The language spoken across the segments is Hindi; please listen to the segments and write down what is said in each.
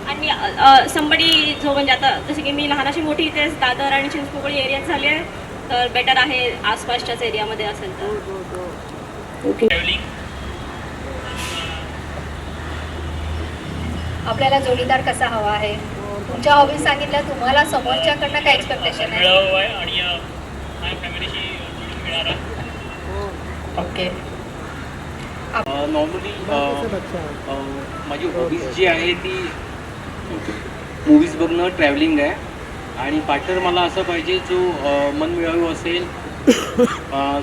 आणि संबडी जो म्हणजे आता जसे की मी लहानाशी मोठी इथे दादर आणि चिंचपोकळी एरियात झाली आहे, तर बेटर आहे आसपासच्याच एरियामध्ये असेल तर. ओके. आपल्याला जोडीदार कसा हवा आहे, तुमच्या हॉबी सांगितलं, तुम्हाला समोरच्याकडनं काय एक्सपेक्टेशन आहे? आणि माझ्या फॅमिलीशी जुळून मिळाला. ओके. नॉर्मली माझी हॉबीज जी आहे ती मूवीज बघणं, ट्रॅव्हलिंग आहे. आणि पार्टनर मला असं पाहिजे जो मनमिळावू असेल,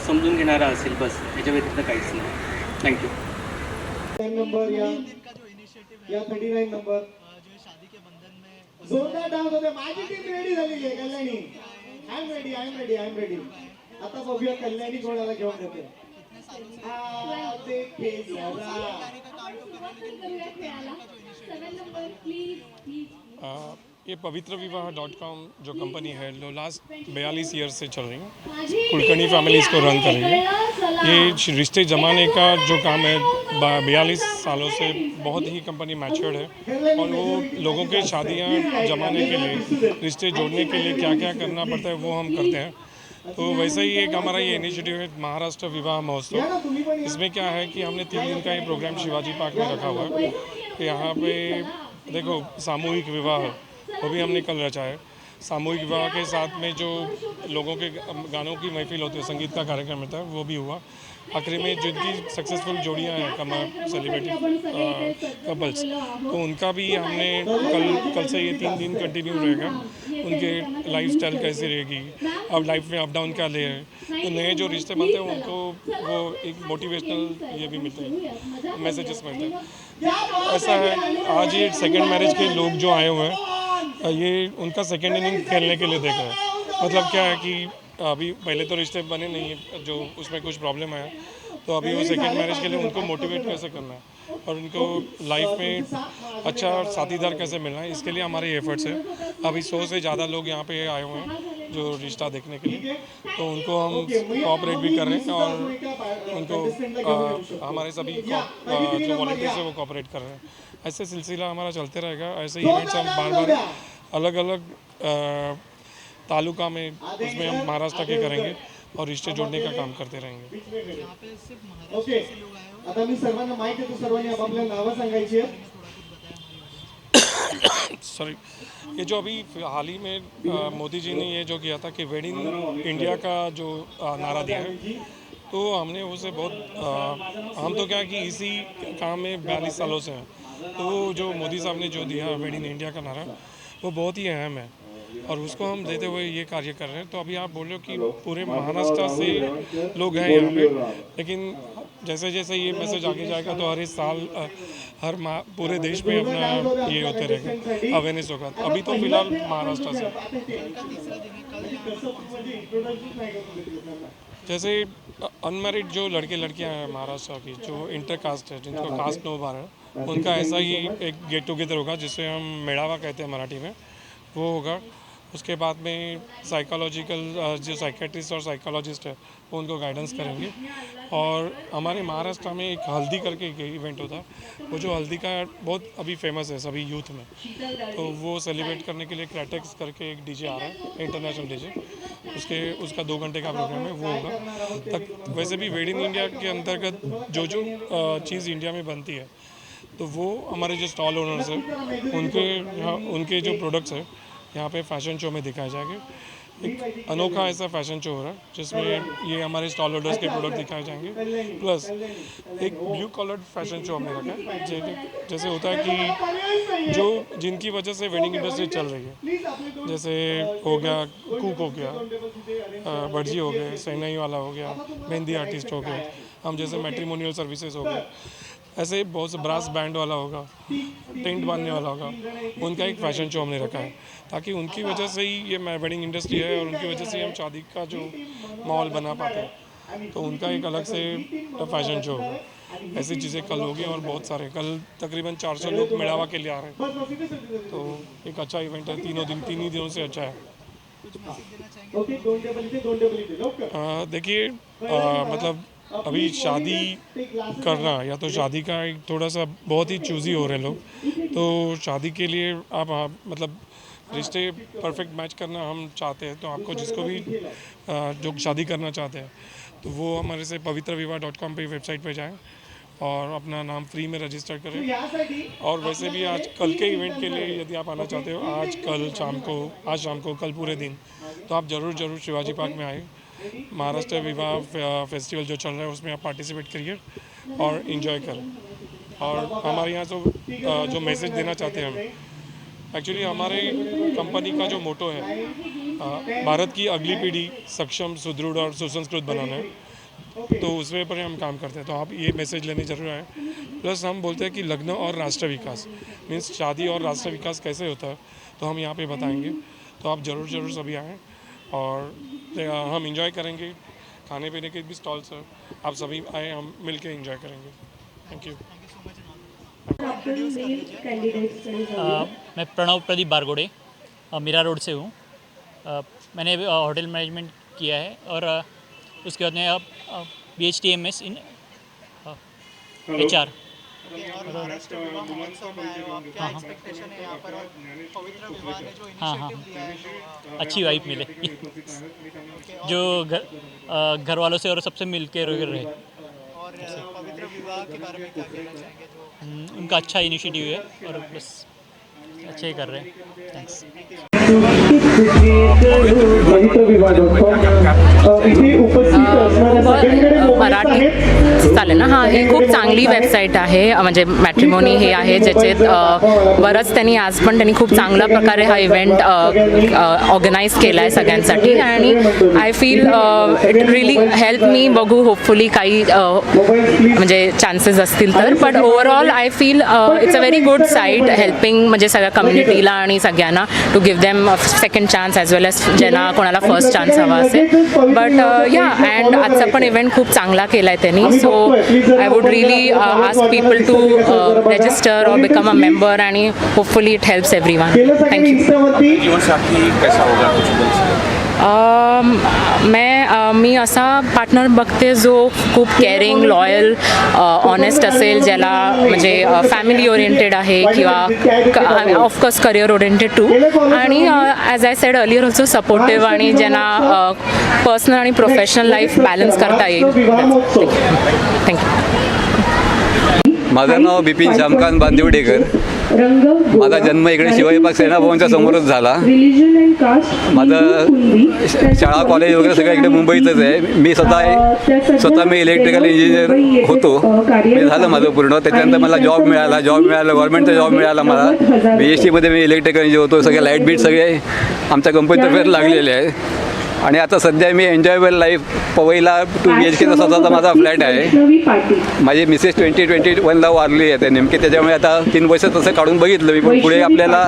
समजून घेणारा असेल, बस याच्या व्यतिरिक्त काहीच नाही. थँक्यू. 10 नंबर या 39 नंबर जोरदार डान्स होते. माझी टीम रेडी झालेली आहे. Kalyani I am ready. आता बघूया कल्याणी कोणाला घेऊन येते. ये पवित्र विवाह .com जो कंपनी है जो लास्ट 42 ईयर से चल रही है, कुलकर्णी फैमिली इसको रन कर रही है। ये रिश्ते जमाने का जो काम है 42 सालों से बहुत ही कंपनी मैच्योर्ड है और वो लोगों के शादियां जमाने के लिए, रिश्ते जोड़ने के लिए क्या क्या करना पड़ता है वो हम करते हैं। तो वैसे ही एक हमारा ये इनिशिएटिव है महाराष्ट्र विवाह महोत्सव। इसमें क्या है कि हमने 3 दिन का ये प्रोग्राम शिवाजी पार्क में रखा हुआ है। यहाँ पे देखो सामूहिक विवाह वो भी हमने कल रचा है। सामूहिक विवाह के साथ में जो लोगों के गानों की महफिल होती है, संगीत का कार्यक्रम होता है, वो भी हुआ। आखिरी में जिनकी सक्सेसफुल जोड़ियां हैं सेलिब्रिटी कपल्स, तो उनका भी हमने कल से ये 3 दिन कंटिन्यू रहेगा। उनके लाइफस्टाइल कैसी रहेगी, अब लाइफ में अप डाउन क्या ले है, तो नए जो रिश्ते बनते हैं उनको वो एक मोटिवेशनल ये भी मिलते हैं, मैसेजेस मिलते हैं। ऐसा है आज ये सेकेंड मैरिज के लोग जो आए हुए हैं, ये उनका सेकेंड इनिंग खेलने के लिए देखा है। मतलब क्या है कि अभी पहले तो रिश्ते बने नहीं है, जो उसमें कुछ प्रॉब्लम आया, तो अभी वो सेकेंड मैरिज के लिए उनको मोटिवेट कैसे करना है और उनको लाइफ में अच्छा साथीदार कैसे मिलना है, इसके लिए हमारे एफर्ट्स है। अभी 100 से ज़्यादा लोग यहाँ पे आए हुए हैं जो रिश्ता देखने के लिए, तो उनको हम कोऑपरेट भी कर रहे हैं और उनको हमारे सभी जो वॉलंटियर्स है वो कोऑपरेट कर रहे हैं। ऐसे सिलसिला हमारा चलते रहेगा। ऐसे इवेंट्स हम बार बार अलग अलग तालुका में उसमें हम महाराष्ट्र के करेंगे और रिश्ते जोड़ने का काम करते रहेंगे। ओके, आता मी सर्वांना माहिती आहे, तो सर्वांनी आपापल्या नावं सांगायची आहेत। सॉरी, ये जो अभी हाल ही में मोदी जी ने ये जो किया था कि वेड इन इंडिया का जो नारा दिया है, तो हमने उसे बहुत हम तो क्या कि इसी काम में 42 सालों से हैं, तो जो मोदी साहब ने जो दिया वेड इन इंडिया का नारा, वो बहुत ही अहम है और उसको हम देते हुए ये कार्य कर रहे हैं। तो अभी आप बोल रहे हो कि पूरे महाराष्ट्र से लोग हैं यहाँ पे, लेकिन जैसे जैसे ये मैसेज आगे जाएगा तो हर इस साल हर पूरे देश में अपना ये होते रहेगा, अवेयरनेस होगा। अभी तो फिलहाल महाराष्ट्र से जैसे अनमैरिड जो लड़के लड़कियां हैं महाराष्ट्र की, जो इंटर कास्ट है, जिनको कास्ट नो बार है, उनका ऐसा ही एक गेट टुगेदर होगा जिसे हम मेड़ावा कहते हैं मराठी में, वो होगा। उसके बाद में साइकोलॉजिकल जो साइकेट्रिस्ट और साइकोलॉजिस्ट है वो उनको गाइडेंस करेंगे। और हमारे महाराष्ट्र में एक हल्दी करके एक इवेंट होता है, वो जो हल्दी का बहुत अभी फेमस है सभी यूथ में, तो वो सेलिब्रेट करने के लिए क्रैटेक्स करके एक डीजे आ रहा है, इंटरनेशनल डीजे, उसका 2 घंटे का प्रोग्राम है, वो होगा तक। वैसे भी वेड इन इंडिया के अंतर्गत जो जो चीज़ इंडिया में बनती है, तो वो हमारे जो स्टॉल ओनर्स हैं उनके जो प्रोडक्ट्स हैं यहाँ पे फैशन शो में दिखाए जाएंगे। एक अनोखा ऐसा फैशन शो हो रहा है जिसमें ये हमारे स्टॉल होल्डर्स के प्रोडक्ट दिखाए जाएंगे, प्लस एक ब्लू कलर्ड फैशन शो हमने रखा है। जैसे होता है कि जो जिनकी वजह से वेडिंग इंडस्ट्री चल रही है, जैसे हो गया कुक हो गया, भटजी हो गए, सेनाई वाला हो गया, मेहंदी आर्टिस्ट हो गए, हम जैसे मैट्रिमोनियल सर्विसेज हो गए, ऐसे बहुत से ब्रास बैंड वाला होगा, टेंट बांधने वाला होगा, उनका एक फ़ैशन शो हमने रखा है ताकि उनकी वजह से ही ये वेडिंग इंडस्ट्री है और उनकी वजह से हम शादी का जो माहौल बना पाते हैं, तो उनका एक अलग से फ़ैशन शो होगा। ऐसी चीज़ें कल होगी और बहुत सारे कल तकरीबन 400 लोग मेड़ावा के लिए आ रहे हैं, तो एक अच्छा इवेंट है। 3 ही दिनों से अच्छा है। देखिए मतलब अभी शादी करना या तो शादी का एक थोड़ा सा बहुत ही चूज़ी हो रहे लोग, तो शादी के लिए आप मतलब रिश्ते परफेक्ट मैच करना हम चाहते हैं। तो आपको जिसको भी जो शादी करना चाहते हैं तो वो हमारे से pavitravivaah.com पे वेबसाइट पे जाएं और अपना नाम फ्री में रजिस्टर करें। और वैसे भी आज कल के इवेंट के लिए यदि आप आना चाहते हो आज शाम को कल पूरे दिन, तो आप ज़रूर शिवाजी पार्क में आए। महाराष्ट्र विवाह फेस्टिवल जो चल रहा है उसमें आप पार्टिसिपेट करिए और इन्जॉय करें। और हमारे यहाँ जो मैसेज देना चाहते हैं हम, एक्चुअली हमारे कंपनी का जो मोटो है भारत की अगली पीढ़ी सक्षम, सुदृढ़ और सुसंस्कृत बनाना है, तो उस वे पर हम काम करते हैं। तो आप ये मैसेज लेने जरूर आए। प्लस हम बोलते हैं कि लग्न और राष्ट्र विकास मीन्स शादी और राष्ट्र विकास कैसे होता है, तो हम यहाँ पे बताएंगे। तो आप ज़रूर सभी आएँ और हम इंजॉय करेंगे। खाने पीने के भी स्टॉल्स हैं, आप सभी आए, हम मिल के इंजॉय करेंगे। Thank you. मैं प्रणव प्रदीप बारगोड़े मीरा रोड से हूँ। मैंने होटल मैनेजमेंट किया है और उसके बाद मैं अब BHTMS इन HR। हाँ, अच्छी वाइब मिले जो घर वालों से और सबसे मिल के रहे। पवित्र विवाह के बारे में क्या कहना चाहेंगे? उनका अच्छा इनिशिएटिव है और बस अच्छे ही कर रहे हैं। थैंक्स। मराठी चालेल ना? हां, ही खूप चांगली वेबसाईट आहे, म्हणजे मॅट्रिमोनी हे आहे ज्याच्यात बरंच त्यांनी खूप चांगल्या प्रकारे हा इव्हेंट ऑर्गनाईज केला आहे सगळ्यांसाठी आणि I feel it really help me बघू होपफुली काही म्हणजे चान्सेस असतील तर, but overall I feel it's a very good site helping म्हणजे सगळ्या कम्युनिटीला आणि सगळ्यांना to give them second chance as well as ज्यांना कोणाला फर्स्ट चान्स हवा असेल. बट या अँड आजचा पण इव्हेंट खूप चांगला केला आहे त्यांनी. सो I would really ask people to register or become a member and hopefully it helps everyone. Thank you. मी असा पार्टनर बघते जो खूप केअरिंग, लॉयल, ऑनेस्ट असेल, ज्याला म्हणजे फॅमिली ओरिएंटेड आहे किंवा ऑफकोर्स करिअर ओरिएंटेड टू, आणि as I said earlier also supportive आणि ज्यांना पर्सनल आणि प्रोफेशनल लाईफ बॅलन्स करता येईल. थँक्यू. माझं नाव बिपिन श्यामकांत बांदिवडेकर. माझा जन्म इकडे शिवाजी पार्क सेनाभवनच्या समोरच झाला. माझं शाळा कॉलेज वगैरे सगळं इकडे मुंबईतच आहे. मी स्वतः मी इलेक्ट्रिकल इंजिनियर होतो. मी झालं माझं पूर्ण. त्याच्यानंतर मला जॉब मिळाला गव्हर्नमेंटचा जॉब मिळाला मला. BHTमध्ये मी इलेक्ट्रिकल इंजिनियर होतो. सगळे लाईट बीट सगळे आमच्या कंपनीतर्फे लागलेले आहे. आणि आता सध्या मी एन्जॉयबल लाईफ पवईला 2 BHKचा स्वतःचा माझा फ्लॅट आहे. माझी मिसेस 2021ला वारली आहे. नेमकी त्याच्यामुळे आता 3 वर्ष तसं काढून बघितलं मी. पण पुढे आपल्याला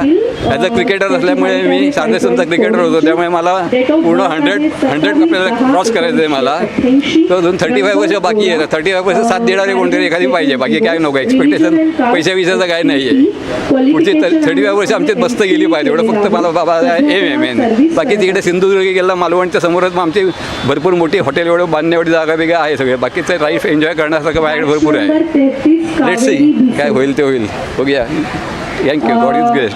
ॲज अ क्रिकेटर असल्यामुळे मी शारदेसनचा क्रिकेटर होतो. त्यामुळे मला पूर्ण 100 आपल्याला क्रॉस करायचं आहे मला. तर अजून 35 वर्ष बाकी आहे. 35 वर्ष साथ देणारे कोणतरी एखादी पाहिजे. बाकी काय नको. एक्सपेक्टेशन पैशाविषयाचं काय नाही आहे. पुढची 35 वर्ष आमच्यात बसत गेली पाहिजे एवढं फक्त मला बाबा एम आहे मेन. बाकी तिकडे सिंधुदुर्ग गेला मालवणच्या समोरच मग आमची भरपूर मोठी हॉटेल एवढं बांधण्याएवढी जागा वेगळी आहे. सगळे बाकीचं लाईफ एन्जॉय करण्यासारखं माझ्याकडे भरपूर आहे. लेट्स सी काय होईल ते होईल. बघूया. थँक्यू. God is great.